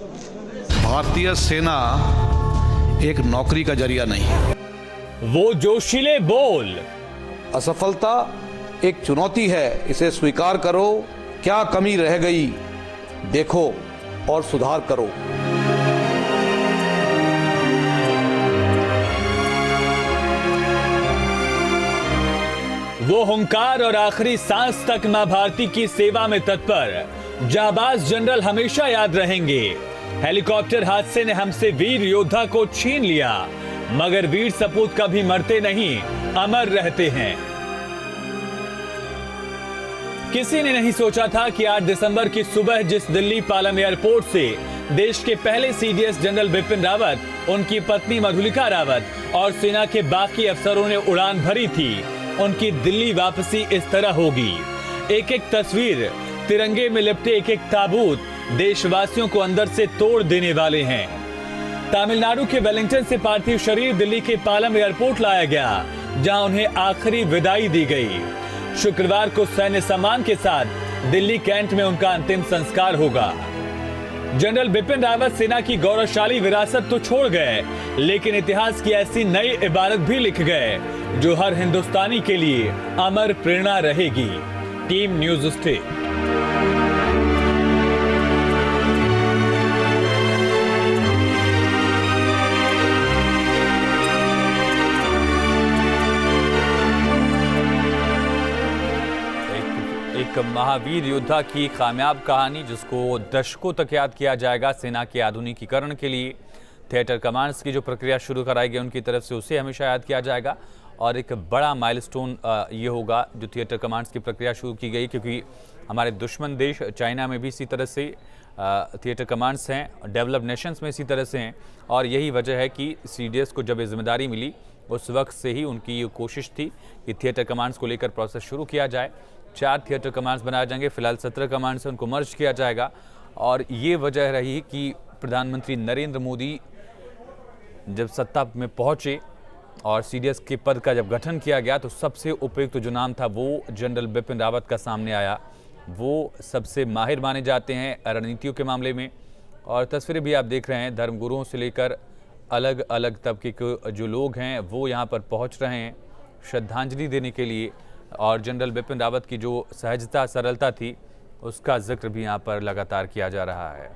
भारतीय सेना एक नौकरी का जरिया नहीं। वो जोशीले बोल। असफलता एक चुनौती है, इसे स्वीकार करो। क्या कमी रह गई देखो और सुधार करो। वो हुंकार और आखिरी सांस तक मां भारती की सेवा में तत्पर जाबाज जनरल हमेशा याद रहेंगे। हेलीकॉप्टर हादसे ने हमसे वीर योद्धा को छीन लिया, मगर वीर सपूत कभी मरते नहीं, अमर रहते हैं। किसी ने नहीं सोचा था कि 8 दिसंबर की सुबह जिस दिल्ली पालम एयरपोर्ट से देश के पहले सीडीएस जनरल बिपिन रावत, उनकी पत्नी मधुलिका रावत और सेना के बाकी अफसरों ने उड़ान भरी थी, उनकी दिल्ली वापसी इस तरह होगी। एक एक तस्वीर, तिरंगे में लिपटे एक एक ताबूत देशवासियों को अंदर से तोड़ देने वाले हैं। तमिलनाडु के वेलिंगटन से पार्थिव शरीर दिल्ली के पालम एयरपोर्ट लाया गया, जहां उन्हें आखिरी विदाई दी गई। शुक्रवार को सैन्य सम्मान के साथ दिल्ली कैंट में उनका अंतिम संस्कार होगा। जनरल बिपिन रावत सेना की गौरवशाली विरासत तो छोड़ गए, लेकिन इतिहास की ऐसी नई इबारत भी लिख गए जो हर हिंदुस्तानी के लिए अमर प्रेरणा रहेगी। Team news stay. एक महावीर योद्धा की कामयाब कहानी, जिसको दशकों तक याद किया जाएगा। सेना के आधुनिकीकरण के लिए थिएटर कमांड्स की जो प्रक्रिया शुरू कराई गई उनकी तरफ से, उसे हमेशा याद किया जाएगा। और एक बड़ा माइलस्टोन ये होगा जो थिएटर कमांड्स की प्रक्रिया शुरू की गई, क्योंकि हमारे दुश्मन देश चाइना में भी इसी तरह से थिएटर कमांड्स हैं, डेवलप नेशंस में इसी तरह से हैं। और यही वजह है कि सीडीएस को जब ये जिम्मेदारी मिली उस वक्त से ही उनकी ये कोशिश थी कि थिएटर कमांड्स को लेकर प्रोसेस शुरू किया जाए। 4 थिएटर कमांड्स बनाए जाएंगे, फिलहाल 17 कमांड्स हैं, उनको मर्ज किया जाएगा। और ये वजह रही कि प्रधानमंत्री नरेंद्र मोदी जब सत्ता में पहुंचे और सीडीएस के पद का जब गठन किया गया, तो सबसे उपयुक्त जो नाम था वो जनरल बिपिन रावत का सामने आया। वो सबसे माहिर माने जाते हैं रणनीतियों के मामले में। और तस्वीरें भी आप देख रहे हैं, धर्मगुरुओं से लेकर अलग अलग तबके के जो लोग हैं वो यहाँ पर पहुँच रहे हैं श्रद्धांजलि देने के लिए। और जनरल बिपिन रावत की जो सहजता, सरलता थी, उसका जिक्र भी यहाँ पर लगातार किया जा रहा है।